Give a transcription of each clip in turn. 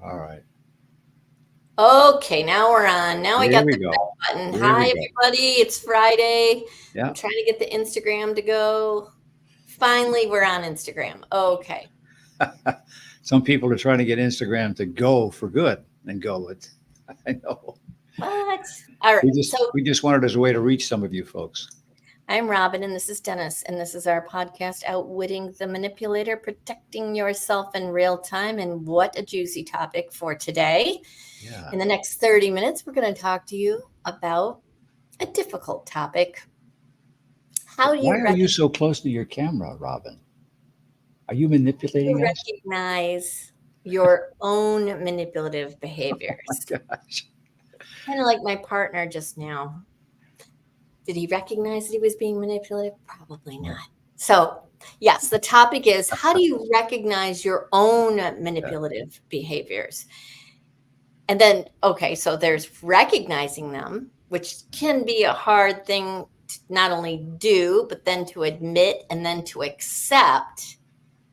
All right. Okay, now we're on. Now I Here got we the go. button. Here Hi, we go. everybody. It's Friday. I'm Yeah. trying to get the Instagram to go. Finally, we're on Instagram. Okay. Some people are trying to get Instagram to go for good and go with. I know. What? All right. We So just we just wanted as a way to reach some of you folks. I'm Robin, and this is Dennis, and this is our podcast, Outwitting the Manipulator, Protecting Yourself in Real Time. And what a juicy topic for today. Yeah. In the next 30 minutes, we're going to talk to you about a difficult topic. How do Why you are you so close to your camera, Robin? Are you to manipulating us? recognize your own manipulative Oh my behaviors. gosh. Kind of like my partner just now. Did he recognize that he was being manipulative? Probably Yeah. not. So, yes, the topic is how do you recognize your own manipulative behaviors? And then, okay, so there's recognizing them, which can be a hard thing to not only do, but then to admit and then to accept.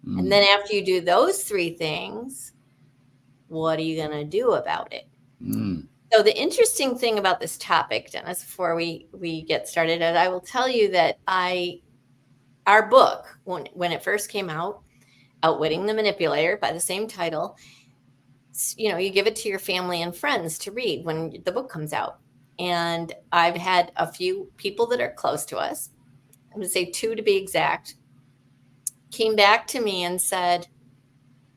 And Mm, then after you do those three things, what are you going to do about it? mm. So the interesting thing about this topic, Dennis, before we get started, is I will tell you that our book when it first came out, Outwitting the Manipulator, by the same title, you give it to your family and friends to read when the book comes out. And I've had a few people that are close to us, I'm going to say two to be exact, came back to me and said,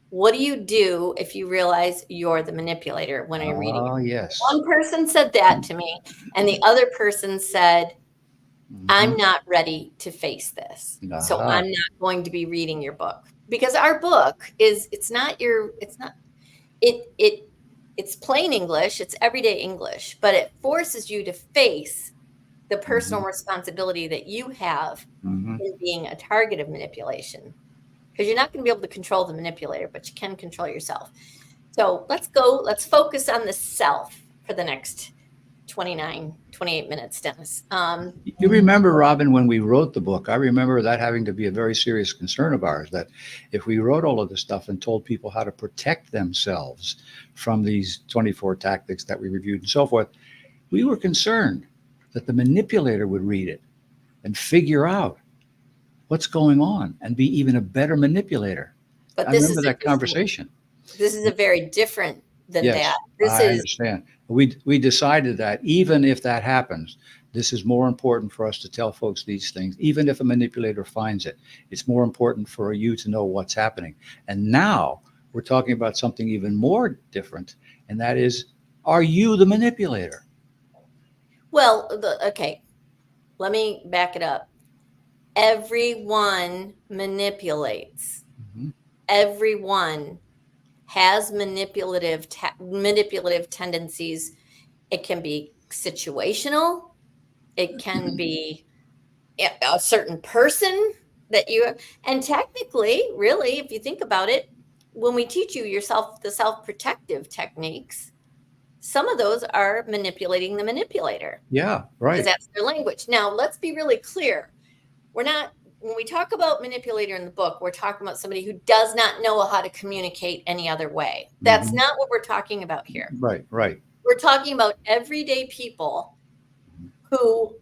what do you do if you realize you're the manipulator when I'm reading Oh, it? yes. One person said that to me, and the other person said, I'm Hmm. not ready to face this. So Aha. I'm not going to be reading your book. Because our book it's plain English, it's everyday English, but it forces you to face the Hmm. personal responsibility that you have Hmm. in being a target of manipulation. Because you're not going to be able to control the manipulator, but you can control yourself. So let's focus on the self for the next 28 minutes, Dennis. You remember, Robin, when we wrote the book, I remember that having to be a very serious concern of ours, that if we wrote all of this stuff and told people how to protect themselves from these 24 tactics that we reviewed and so forth, we were concerned that the manipulator would read it and figure out what's going on and be even a better manipulator. but I this remember is a that different, conversation. this is a very different than that. Yes, This I is understand. We decided that even if that happens, this is more important for us to tell folks these things. Even if a manipulator finds it, it's more important for you to know what's happening. And now we're talking about something even more different, and that is, are you the manipulator? okay. Let me back it up. Everyone manipulates. Mhm. Everyone has manipulative tendencies. It can be situational. It can be a certain person that you and technically, really, if you think about it, when we teach you the self-protective techniques, some of those are manipulating the manipulator Yeah, because right. that's their language. Now, let's be really clear. We're not When we talk about manipulator in the book, we're talking about somebody who does not know how to communicate any other way. That's Hmm. not what we're talking about here. Right, right. We're talking about everyday people who,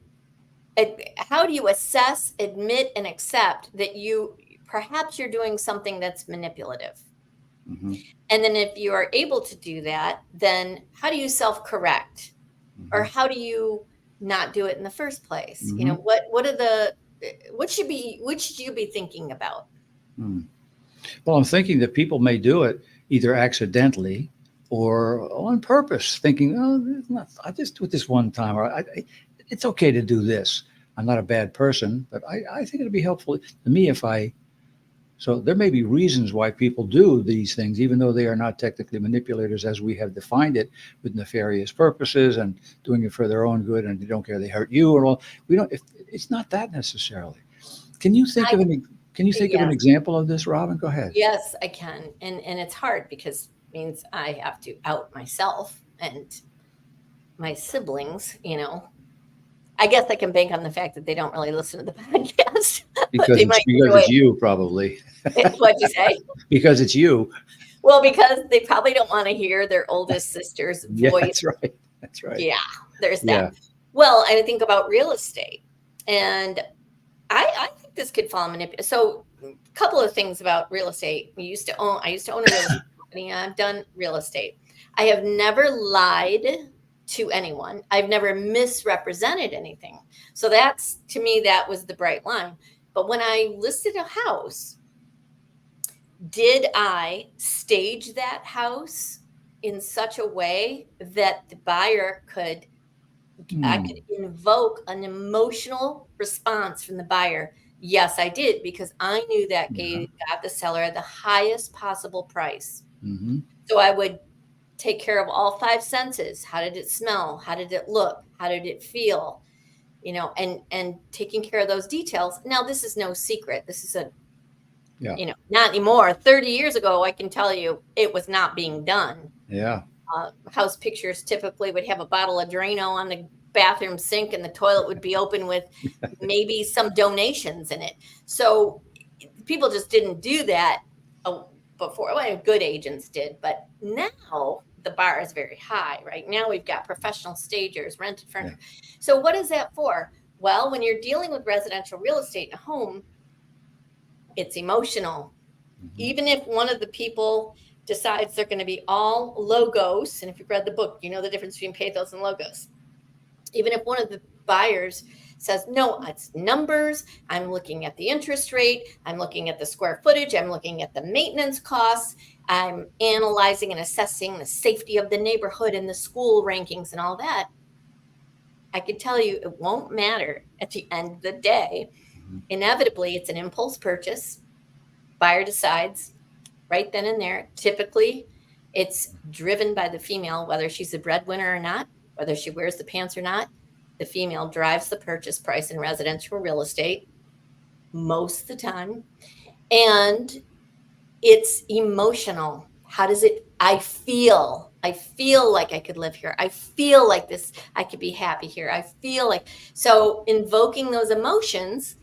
how do you assess, admit, and accept that perhaps you're doing something that's manipulative? Hmm. And then if you are able to do that, then how do you self-correct? Or Hmm. how do you not do it in the first place? Hmm. What should you be thinking about? Hmm. Well, I'm thinking that people may do it either accidentally or on purpose, thinking, "Oh, I just do it this one time, or it's okay to do this. I'm not a bad person, but I think it'd be helpful to me if I." So there may be reasons why people do these things, even though they are not technically manipulators as we have defined it, with nefarious purposes and doing it for their own good, and they don't care they hurt you or all. We don't. It's not that necessarily. Can you think I of an Can you think of an Yes, example of this, Robin? Go ahead. yes, I can. And it's hard because it means I have to out myself and my siblings. I guess I can bank on the fact that they don't really listen to the podcast, but they might Because enjoy it's you, probably. it. What'd you say? Because it's you. Well, because they probably don't want to hear their oldest sister's Yeah, voice. that's right. That's right. Yeah, there's Yeah. that. Well, I think about real estate, and I think this could fall manipulation. So, a couple of things about real estate. I used to own a real estate company. I've done real estate. I have never lied to anyone. I've never misrepresented anything. So that's, to me, that was the bright line. But when I listed a house, did I stage that house in such a way that the buyer I could invoke an emotional response from the buyer? Yes, I did, because I knew that got the seller the highest possible price. Mm-hmm. So I would take care of all five senses. How did it smell? How did it look? How did it feel? And taking care of those details. Now, this is no secret. This is not anymore. 30 years ago, I can tell you it was not being done. Yeah. House pictures typically would have a bottle of Drano on the bathroom sink, and the toilet would be open with maybe some donations in it. So people just didn't do that before. Well, good agents did, but now the bar is very high. Right now we've got professional stagers, rented furniture. Yeah. So what is that for? Well, when you're dealing with residential real estate in a home, it's emotional. Mm-hmm. Even if one of the people decides they're going to be all logos, and if you've read the book, you know the difference between pathos and logos. Even if one of the buyers says, no, it's numbers, I'm looking at the interest rate, I'm looking at the square footage, I'm looking at the maintenance costs, I'm analyzing and assessing the safety of the neighborhood and the school rankings and all that, I can tell you it won't matter at the end of the day. Mm-hmm. Inevitably, it's an impulse purchase. Buyer decides right then and there. Typically, it's driven by the female, whether she's a breadwinner or not, whether she wears the pants or not. The female drives the purchase price in residential real estate most of the time. And it's emotional. How does it, I feel like I could live here. I feel like this, I could be happy here. I feel like, so invoking those emotions,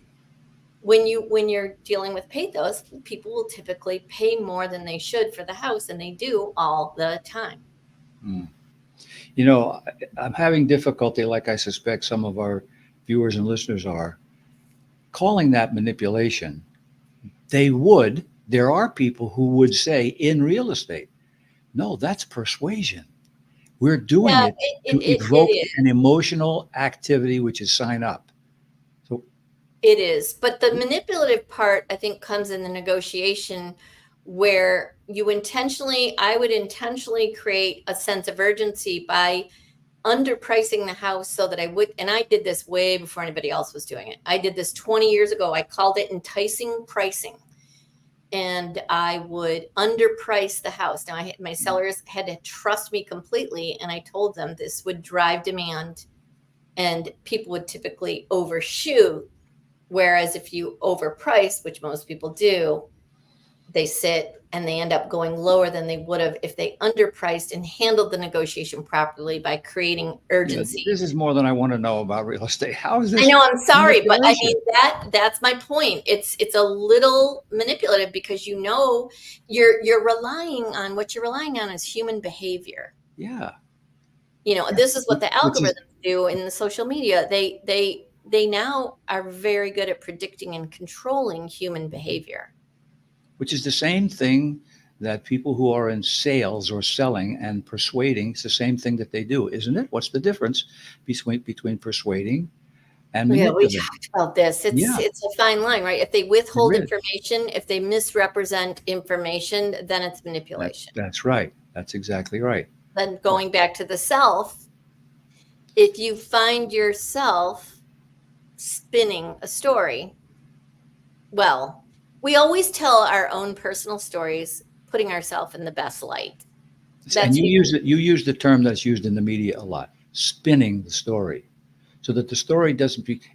when you're dealing with pathos, people will typically pay more than they should for the house, and they do all the time. Mm. I'm having difficulty, like I suspect some of our viewers and listeners are, calling that manipulation. There are people who would say in real estate, no, that's persuasion. We're doing it to evoke an emotional activity, which is sign up. So it is. But the manipulative part, I think, comes in the negotiation where I would intentionally create a sense of urgency by underpricing the house so that and I did this way before anybody else was doing it. I did this 20 years ago. I called it enticing pricing. And I would underprice the house. Now, my sellers had to trust me completely, and I told them this would drive demand, and people would typically overshoot. Whereas if you overprice, which most people do, they sit and they end up going lower than they would have if they underpriced and handled the negotiation properly by creating urgency. This is more than I want to know about real estate. How is this? I know, I'm sorry, but I mean, that's my point. It's a little manipulative because you're relying on what you're relying on is human behavior. Yeah. This is what the algorithms do in the social media. They now are very good at predicting and controlling human behavior. Which is the same thing that people who are in sales or selling and persuading, it's the same thing that they do, isn't it? What's the difference between persuading and manipulating? Yeah, we talked about this. It's a fine line, right? If they withhold information, if they misrepresent information, then it's manipulation. That's right. That's exactly right. Then going back to the self, if you find yourself spinning a story, well, we always tell our own personal stories, putting ourselves in the best light. And you use the term that's used in the media a lot, spinning the story, so that the story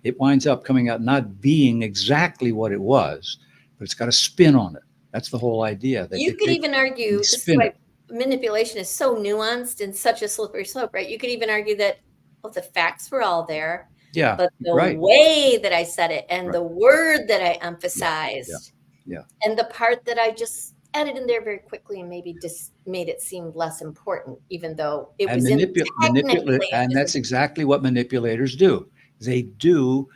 it winds up coming out not being exactly what it was, but it's got a spin on it. That's the whole idea. You could even argue, this is why manipulation is so nuanced and such a slippery slope, right? You could even argue that, well, the facts were all there, but the way that I said it and the word that I emphasized, and the part that I just added in there very quickly and maybe just made it seem less important, even though it And was in technically it and was that's exactly what manipulators do. They do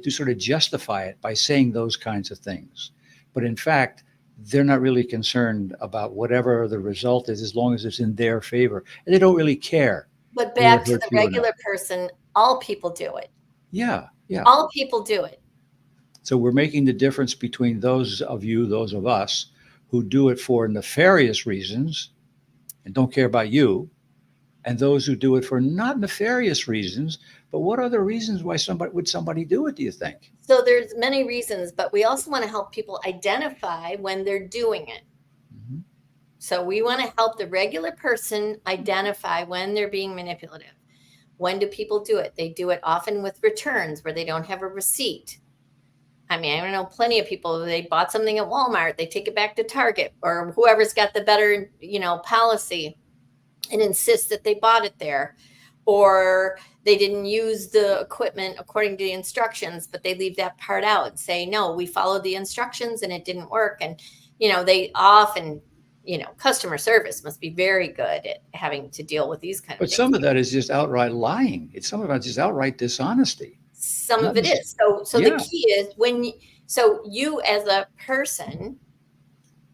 sort of justify it by saying those kinds of things, but in fact, they're not really concerned about whatever the result is, as long as it's in their favor, and they don't really care. but Will back it to hurt the you or not? regular person, all people do it. Yeah, yeah. All people do it. So we're making the difference between those of you, those of us, who do it for nefarious reasons and don't care about you, and those who do it for not nefarious reasons. But what other reasons why somebody do it, do you think? So there's many reasons, but we also want to help people identify when they're doing it. Mhm. So we want to help the regular person identify when they're being manipulative. When do people do it? They do it often with returns where they don't have a receipt. I mean, I know plenty of people, they bought something at Walmart, they take it back to Target or whoever's got the better, policy and insist that they bought it there. Or they didn't use the equipment according to the instructions, but they leave that part out and say, no, we followed the instructions and it didn't work. And, they often, customer service must be very good at having to deal with these kind of But things. some of that is just outright lying. Some of it's just outright dishonesty. Some Not of it necess- is. So Yeah. the key is so you as a person,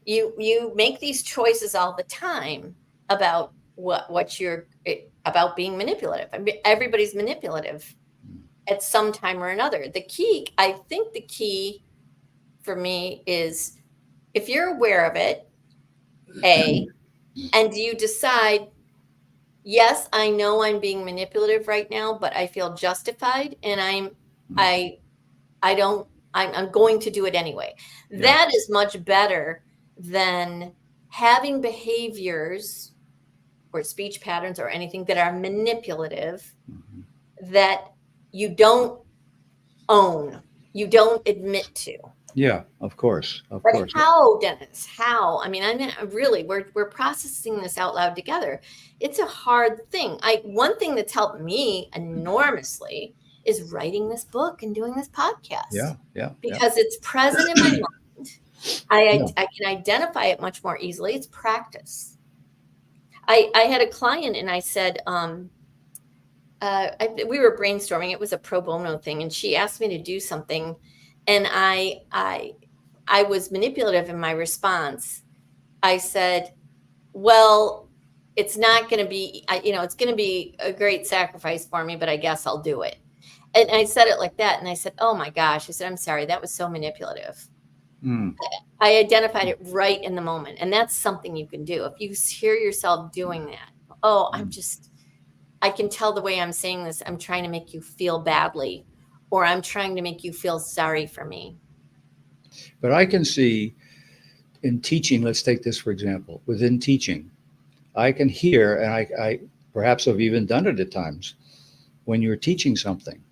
you make these choices all the time about what you're about being manipulative. I mean, everybody's manipulative at some time or another. I think the key for me is if you're aware of it, and you decide, yes, I know I'm being manipulative right now, but I feel justified and I'm going to do it anyway. Yeah. That is much better than having behaviors or speech patterns or anything that are manipulative Mhm. that you don't own, you don't admit to. Yeah, of course, of But course. how, Dennis? How? I mean, really, we're processing this out loud together. It's a hard thing. One thing that's helped me enormously is writing this book and doing this podcast. Yeah, yeah, yeah. Because it's present in my mind. Yeah. I can identify it much more easily. It's practice. I had a client and I said, we were brainstorming. It was a pro bono thing, and she asked me to do something, and I was manipulative in my response. I said, "Well, it's not going to be, it's going to be a great sacrifice for me, but I guess I'll do it." And I said it like that, and I said, "Oh my gosh!" I said, "I'm sorry, that was so manipulative." Mm. I identified it right in the moment, and that's something you can do if you hear yourself doing that. Oh, I can tell the way I'm saying this, I'm trying to make you feel badly, or I'm trying to make you feel sorry for me. But I can see in teaching, let's take this for example, within teaching, I can hear, and I perhaps have even done it at times, when you're teaching something,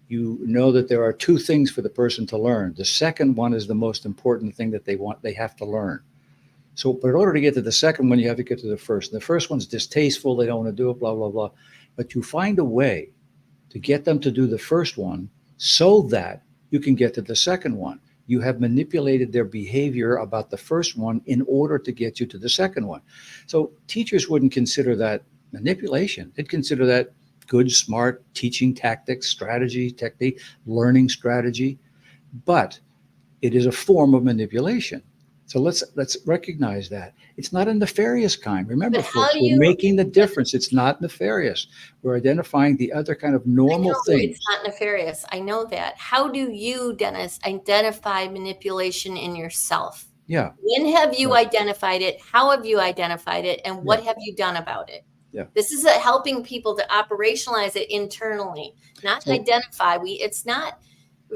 you know that there are two things for the person to learn. The second one is the most important thing that they have to learn. So, but in order to get to the second one, you have to get to the first. And the first one's distasteful, they don't want to do it, blah, blah, blah. But you find a way to get them to do the first one so that you can get to the second one. You have manipulated their behavior about the first one in order to get you to the second one. So teachers wouldn't consider that manipulation. They'd consider that good, smart teaching tactics, strategy, technique, learning strategy. But it is a form of manipulation. So let's recognize that. It's not a nefarious kind. Remember, But how folks, do we're you, making the difference. It's not nefarious. We're identifying the other kind of I normal know things. it's not nefarious. I know that. How do you, Dennis, identify manipulation in yourself? Yeah. When have you Right. identified it? How have you identified it? And what have you done about it? Yeah. This is helping people to operationalize it internally, not to So, identify. We've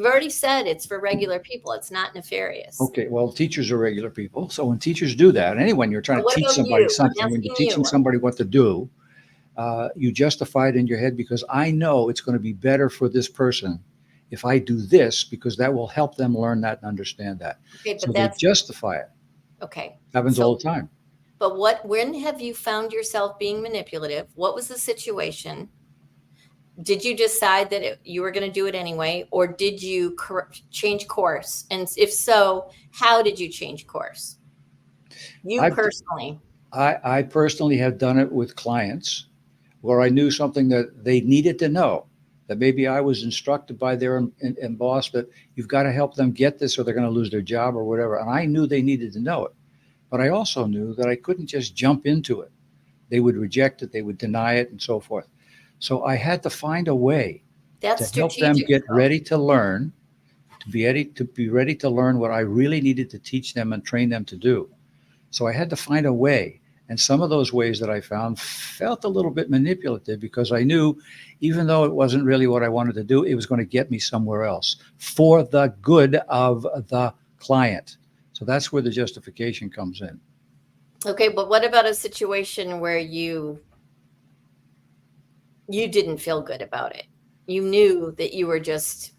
already said it's for regular people. It's not nefarious. okay, well, teachers are regular people. So when teachers do that, and anyone you're trying But to what teach about somebody you? something, I'm when you're asking teaching you. somebody what to do, you justify it in your head because I know it's going to be better for this person if I do this because that will help them learn that and understand that. Okay, So but they that's justify it. okay. Happens all the time. But when have you found yourself being manipulative? What was the situation? did you decide that you were going to do it anyway, or did you change course? And if so, how did you change course? You I've, personally. I personally have done it with clients where I knew something that they needed to know. That maybe I was instructed by their boss that you've got to help them get this or they're going to lose their job or whatever. And I knew they needed to know it. But I also knew that I couldn't just jump into it. They would reject it, they would deny it, and so forth. So I had to find a way That's to help them strategic, get though. ready to learn, to be ready to learn what I really needed to teach them and train them to do. So I had to find a way. And some of those ways that I found felt a little bit manipulative because I knew even though it wasn't really what I wanted to do, it was going to get me somewhere else for the good of the client. So that's where the justification comes in. Okay, but what about a situation where you didn't feel good about it? You knew that you were just,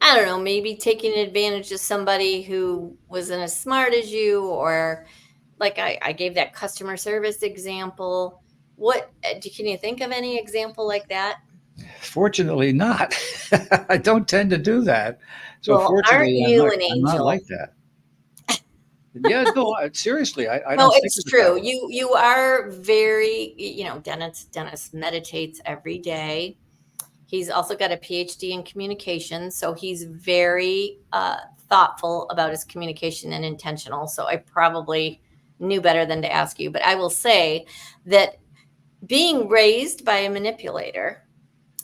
I don't know, maybe taking advantage of somebody who wasn't as smart as you, or like I gave that customer service example. What can you think of any example like that? Fortunately, not. I don't tend to do that. So Well, aren't fortunately, I'm you not. an I'm not angel? like that. Yeah, no. Seriously, I No, don't think it's of it that true. way. You are very, Dennis meditates every day. He's also got a PhD in communication, so he's very thoughtful about his communication and intentional. So I probably knew better than to ask you, but I will say that being raised by a manipulator,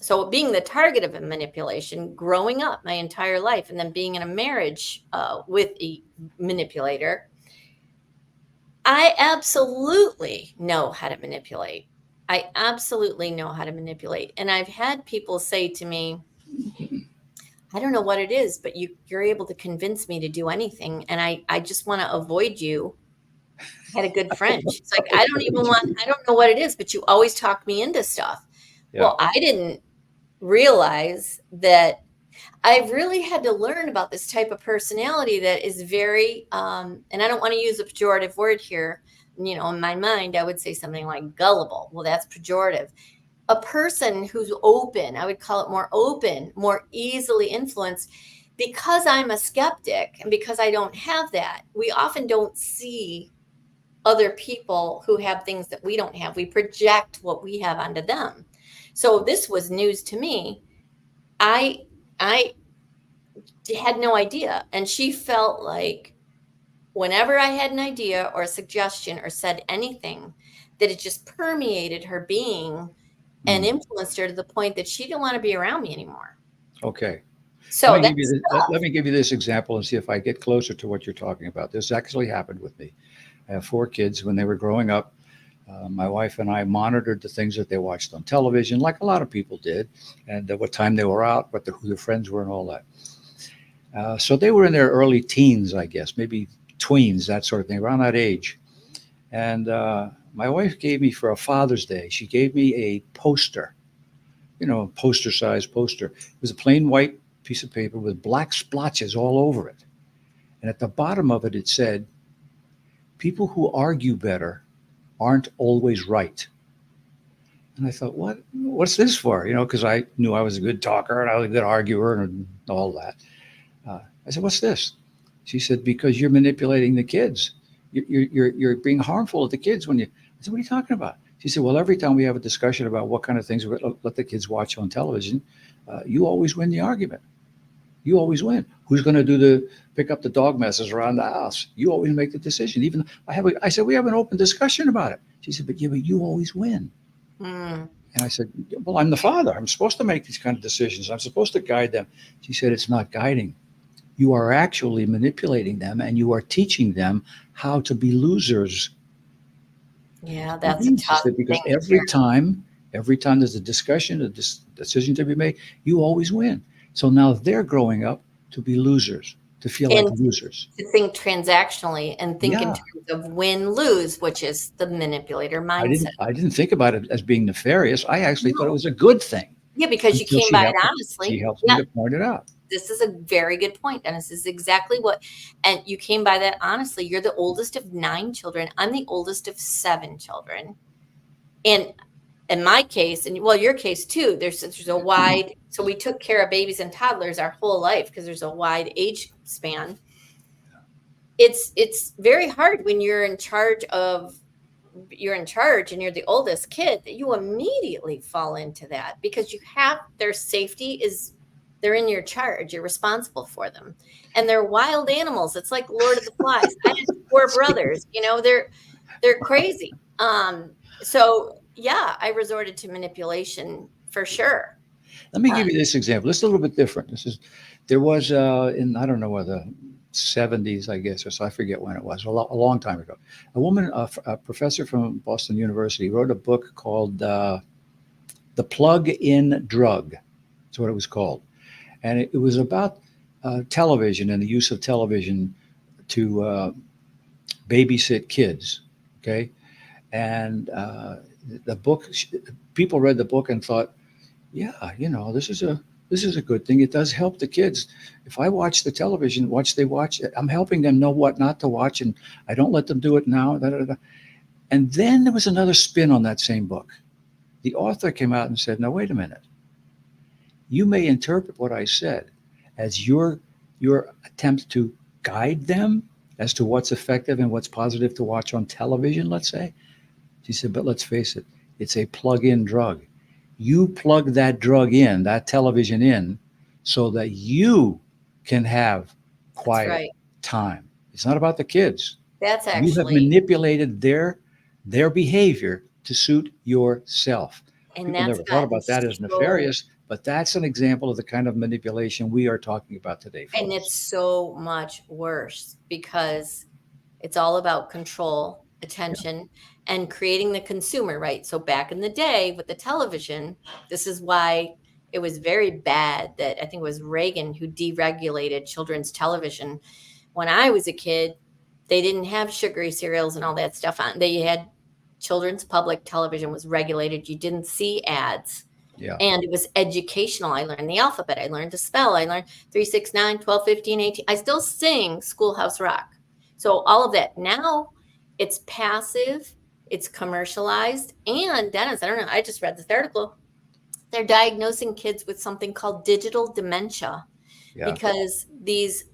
so being the target of a manipulation, growing up my entire life, and then being in a marriage with a manipulator, I absolutely know how to manipulate. I absolutely know how to manipulate. And I've had people say to me, I don't know what it is, but you're able to convince me to do anything. And I just want to avoid you. I had a good friend. She's like, I don't know what it is, but you always talk me into stuff. Yeah. Well, I didn't realize that I've really had to learn about this type of personality that is very, and I don't want to use a pejorative word here. In my mind, I would say something like gullible. Well, that's pejorative. A person who's open, I would call it more open, more easily influenced. Because I'm a skeptic and because I don't have that, we often don't see other people who have things that we don't have. We project what we have onto them. So this was news to me. I had no idea. And she felt like whenever I had an idea or a suggestion or said anything, that it just permeated her being and Mm. influenced her to the point that she didn't want to be around me anymore. Okay. Let So me give you that's this, let me give you this example and see if I get closer to what you're talking about. This actually happened with me. I have four kids. When they were growing up, my wife and I monitored the things that they watched on television, like a lot of people did, and what time they were out, who their friends were, and all that. So they were in their early teens, I guess, maybe tweens, that sort of thing, around that age. And my wife gave me for a Father's Day, she gave me a poster, poster size poster. It was a plain white piece of paper with black splotches all over it. And at the bottom of it, it said, people who argue better aren't always right. And I thought, what's this for? Because I knew I was a good talker and I was a good arguer and all that. I said, what's this? She said, because you're manipulating the kids. You're being harmful to the kids when you. I said, what are you talking about? She said, well, every time we have a discussion about what kind of things we let the kids watch on television, you always win the argument. You always win. Who's going to pick up the dog messes around the house? You always make the decision. Even I said, we have an open discussion about it. She said, but you always win. Mm. And I said, well, I'm the father. I'm supposed to make these kind of decisions. I'm supposed to guide them. She said, it's not guiding. You are actually manipulating them and you are teaching them how to be losers. Yeah, What it that's a means. She tough said, thing because to hear. every time there's a discussion, decision to be made, you always win. So now they're growing up to be losers, to feel like And losers. to think transactionally and think in Yeah. terms of win lose, which is the manipulator I mindset. didn't I didn't think about it as being nefarious. I actually thought it No. was a good thing Yeah, because you until came by it honestly. she helps me Yeah, to point it out. this is a very good point. And this is exactly and you came by that honestly. You're the oldest of 9 children. I'm the oldest of 7 children. And in my case, and well, your case too, there's a wide, so we took care of babies and toddlers our whole life because there's a wide age span. It's very hard when you're in charge and you're the oldest kid that you immediately fall into that because you have their safety they're in your charge. You're responsible for them. And they're wild animals. It's like Lord of the Flies. I had 4 brothers, they're crazy. So yeah, I resorted to manipulation for sure. Let me give you this example. It's a little bit different. There was in, I don't know whether 70s, I guess, or so, I forget when it was, a long time ago. A woman, a professor from Boston University, wrote a book called The Plug-in Drug. That's what it was called. And it was about television and the use of television to babysit kids, okay? And the book, people read the book and thought, yeah, this is a good thing. It does help the kids. If I watch the television, they watch, I'm helping them know what not to watch, and I don't let them do it now. Da, da, da. And then there was another spin on that same book. The author came out and said, "No, wait a minute. You may interpret what I said as your attempt to guide them as to what's effective and what's positive to watch on television, let's say." She said, "But let's face it, it's a plug-in drug. You plug that drug in, that television in, so that you can have quiet time. It's not about the kids. That's You have actually, manipulated their behavior to suit yourself." and People that's never thought gotten about that as so, nefarious, but that's an example of the kind of manipulation we are talking about today, and folks. it's so much worse because it's all about control, attention, and creating the consumer, right? So back in the day with the television, this is why it was very bad that I think it was Reagan who deregulated children's television. When I was a kid, they didn't have sugary cereals and all that stuff on. They had children's public television was regulated. You didn't see ads. Yeah. And it was educational. I learned the alphabet. I learned to spell. I learned 3, 6, 9, 12, 15, 18. I still sing Schoolhouse Rock. So all of that. Now it's passive, it's commercialized. And Dennis, I don't know, I just read this article. They're diagnosing kids with something called digital dementia because these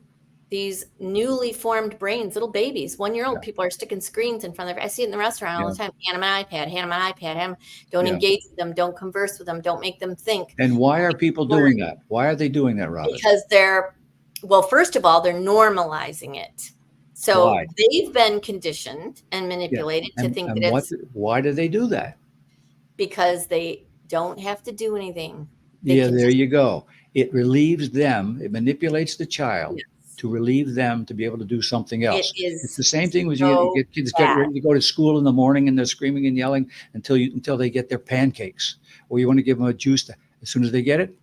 newly formed brains, little babies, 1-year-old people are sticking screens in front of them. I see it in the restaurant all the time. Hand them an iPad, don't engage with them, don't converse with them, don't make them think. And why are people doing that? Why are they doing that, Robin? Because first of all, they're normalizing it. So they've been conditioned and manipulated to think that why do they do that? Because they don't have to do anything. There you go. It relieves them. It manipulates the child to relieve them to be able to do something else. It's the same thing when you get kids get ready to go to school in the morning and they're screaming and yelling until they get their pancakes, or you want to give them a juice. As soon as they get it,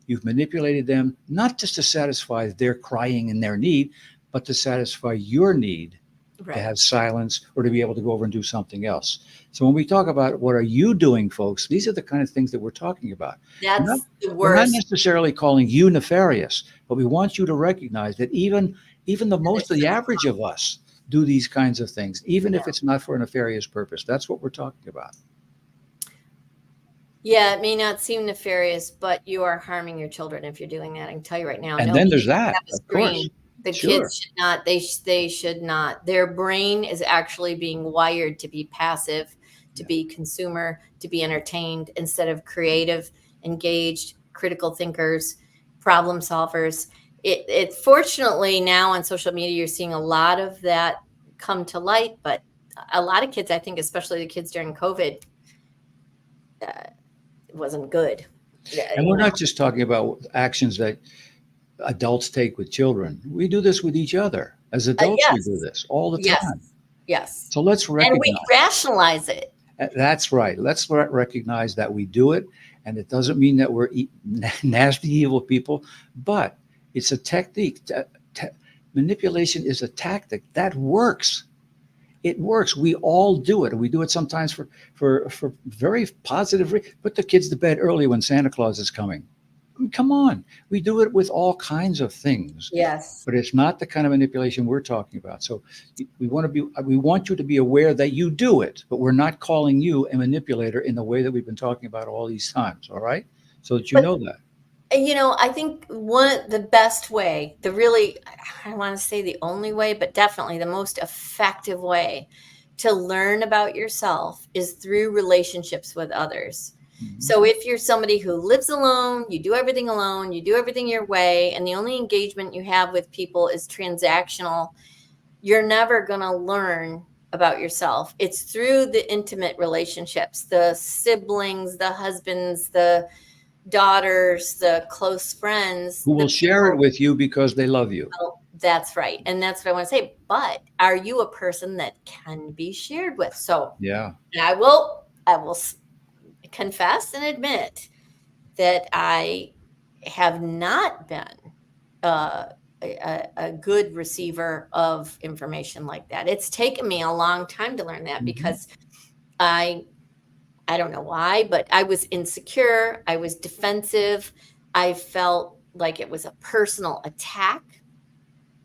you've manipulated them not just to satisfy their crying and their need, but to satisfy your need to have silence or to be able to go over and do something else. So when we talk about what are you doing, folks, these are the kind of things that we're talking about. That's the worst. We're not necessarily calling you nefarious, but we want you to recognize that even the average of us do these kinds of things, even if it's not for a nefarious purpose. That's what we're talking about. Yeah, it may not seem nefarious, but you are harming your children if you're doing that. I can tell you right now. And then there's that, of course. The kids should not, they should not. Their brain is actually being wired to be passive, to be consumer, to be entertained instead of creative, engaged, critical thinkers, problem solvers. It fortunately now on social media, you're seeing a lot of that come to light, but a lot of kids, I think, especially the kids during COVID, it wasn't good. And we're not just talking about actions that adults take with children. We do this with each other. As adults, we do this all the time. Yes. So let's recognize. And we rationalize it. That's right. Let's recognize that we do it. And it doesn't mean that we're nasty, evil people, but it's a technique. Manipulation is a tactic that works. It works. We all do it. And we do it sometimes for very positive reasons. Put the kids to bed early when Santa Claus is coming. mean, come on. We do it with all kinds of things, Yes. but it's not the kind of manipulation we're talking about. So we want you to be aware that you do it, but we're not calling you a manipulator in the way that we've been talking about all these times. All right. So that you But know that. I think the best way, I don't want to say the only way, but definitely the most effective way to learn about yourself is through relationships with others. Mhm. So if you're somebody who lives alone, you do everything your way, and the only engagement you have with people is transactional, you're never going to learn about yourself. It's through the intimate relationships, the siblings, the husbands, the daughters, the close friends, Who the will share it people. with you because they love you. That's right. And that's what I want to say. But are you a person that can be shared with? So Yeah. I will confess and admit that I have not been uh, a good receiver of information like that. It's taken me a long time to learn that Mhm. because I I don't know why, but I was insecure. I was defensive. I felt like it was a personal attack.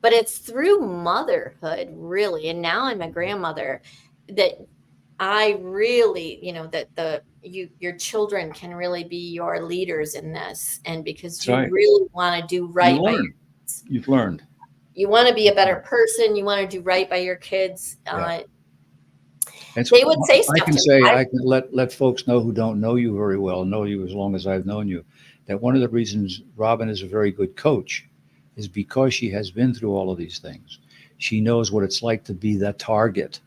But it's through motherhood, really. And now I'm a grandmother that I really, that your children can really be your leaders in this. And because That's you right. really want to do You right by your learn. kids. You've learned. You want to be a better person. You want to do right by your kids. Yeah. And so They would say I stuff can to me. say, I can let folks know who don't know you very well, know you as long as I've known you, that one of the reasons Robin is a very good coach is because she has been through all of these things. She knows what it's like to be that target.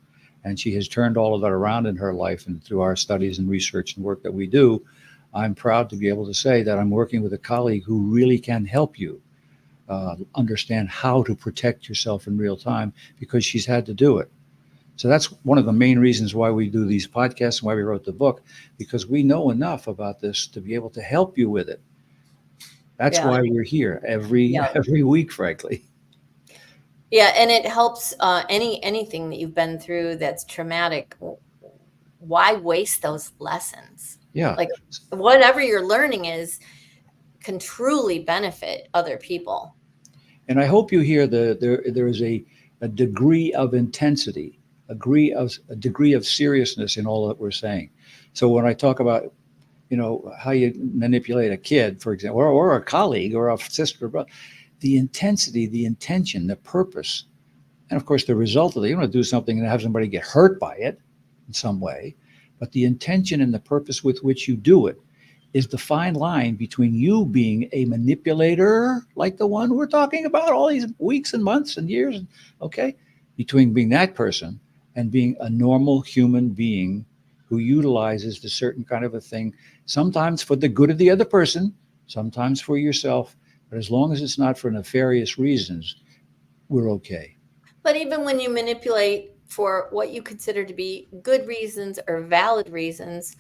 And she has turned all of that around in her life. And through our studies and research and work that we do, I'm proud to be able to say that I'm working with a colleague who really can help you understand how to protect yourself in real time because she's had to do it. So that's one of the main reasons why we do these podcasts and why we wrote the book, because we know enough about this to be able to help you with it. That's Yeah. why we're here every Yeah. every week, frankly. Yeah, and it helps anything that you've been through that's traumatic. Why waste those lessons? Yeah. Like whatever you're learning is can truly benefit other people. And I hope you hear there is a degree of intensity, a degree of seriousness in all that we're saying. So when I talk about how you manipulate a kid, for example, or a colleague or a sister or brother, the intensity, the intention, the purpose, and of course the result of it. You don't want to do something and have somebody get hurt by it in some way, but the intention and the purpose with which you do it is the fine line between you being a manipulator, like the one we're talking about all these weeks and months and years, okay, between being that person and being a normal human being who utilizes the certain kind of a thing, sometimes for the good of the other person, sometimes for yourself, but as long as it's not for nefarious reasons, we're okay. But even when you manipulate for what you consider to be good reasons or valid reasons,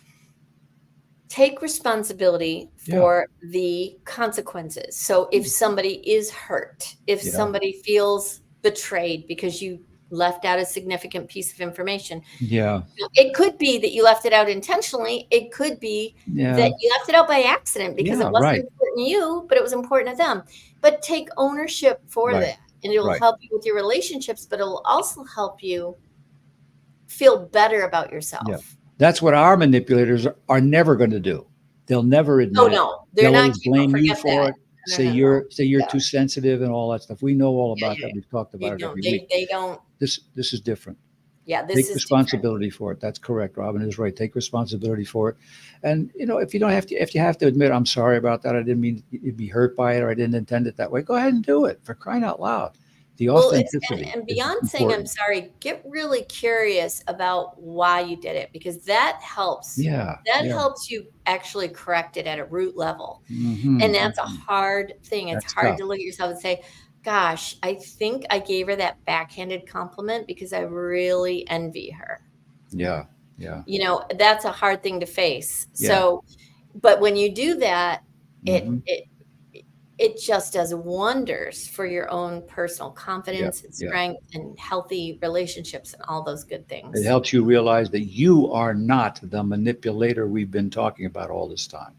take responsibility Yeah, for the consequences. So if somebody is hurt, if yeah, somebody feels betrayed because you left out a significant piece of information, yeah, it could be that you left it out intentionally. It could be yeah, that you left it out by accident because it yeah, wasn't right, important to you, but it was important to them. But take ownership for right, that. And it will right. help you with your relationships, but it will also help you feel better about Yeah. yourself. That's what our manipulators are never going to do. They'll never Oh, admit it. no, they're They'll not. always blame you Forget for that. it. No, no, no. Say you're Yeah, too sensitive and all that stuff. We know all yeah, about yeah, that. yeah. We've talked about You it don't. every week. They don't. This is different. Yeah, this Take is different. responsibility for it. That's correct. Robin is right. Take responsibility for it. And if you don't have to, if you have to admit, I'm sorry about that. I didn't mean you'd be hurt by it, or I didn't intend it that way. Go ahead and do it. For crying out loud, the Well, it's and, authenticity and is beyond saying I'm important. sorry, get really curious about why you did it because that helps. Yeah. That Yeah. helps you actually correct it at a root level. And Hmm. that's a hard thing. It's That's hard tough. to look at yourself and say, gosh, I think I gave her that backhanded compliment because I really envy her. Yeah. Yeah. That's a hard thing to face. Yeah. So, but when you do that, it Hmm. it it just does wonders for your own personal Yeah. confidence and Yeah. strength and healthy relationships and all those good It things. helps you realize that you are not the manipulator we've been talking about all this time.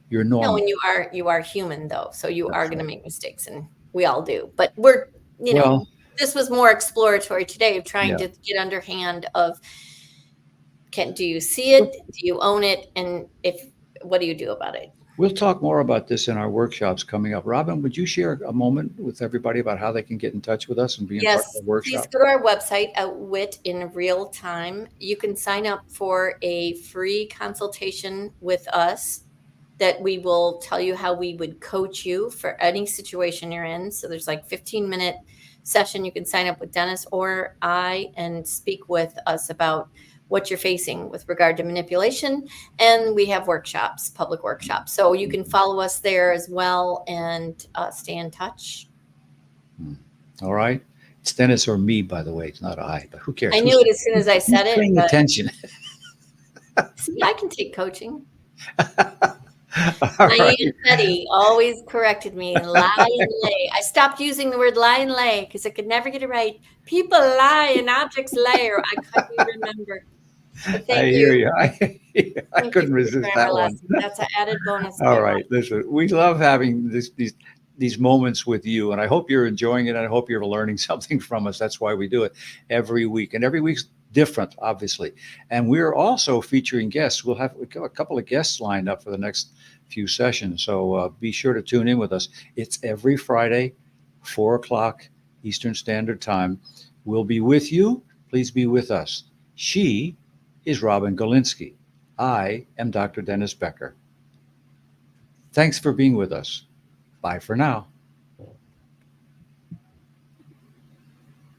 You're No, normal. and you are human though, so you are That's going to right. make mistakes, and we all do. But we're, Well, this was more exploratory today of trying yeah. to get underhand of, do you see it? Do you own it? And if, what do you do about it? We'll talk more about this in our workshops coming up. Robin, would you share a moment with everybody about how they can get in touch with us and be in part of the Yes, please workshop? go to our website at Wit in Real Time. You can sign up for a free consultation with us that we will tell you how we would coach you for any situation you're in. So there's like 15-minute session. You can sign up with Dennis or I and speak with us about what you're facing with regard to manipulation. And we have workshops, public workshops. So you can follow us there as well and stay in touch. All right. It's Dennis or me, by the way. It's not I, but who cares? I knew it as soon as I Who's said it, paying but attention? see, I can take coaching. All My right. Aunt Betty always corrected me, lie and lay. I stopped using the word lie and lay because I could never get it right. People lie and objects lay, or I couldn't remember. But I thank hear you. you. I Thank you couldn't for the resist grammar that one. lesson. That's an added bonus All to right. Listen, we love having these moments with you, and I hope you're enjoying it. And I hope you're learning something from us. That's why we do it every week, and every week's different, obviously. And we're also featuring guests. We've got a couple of guests lined up for the next few sessions, so be sure to tune in with us. It's every Friday, 4 o'clock Eastern Standard Time. We'll be with you. Please be with us. She is Robin Golinski. I am Dr. Dennis Becker. Thanks for being with us. Bye for now.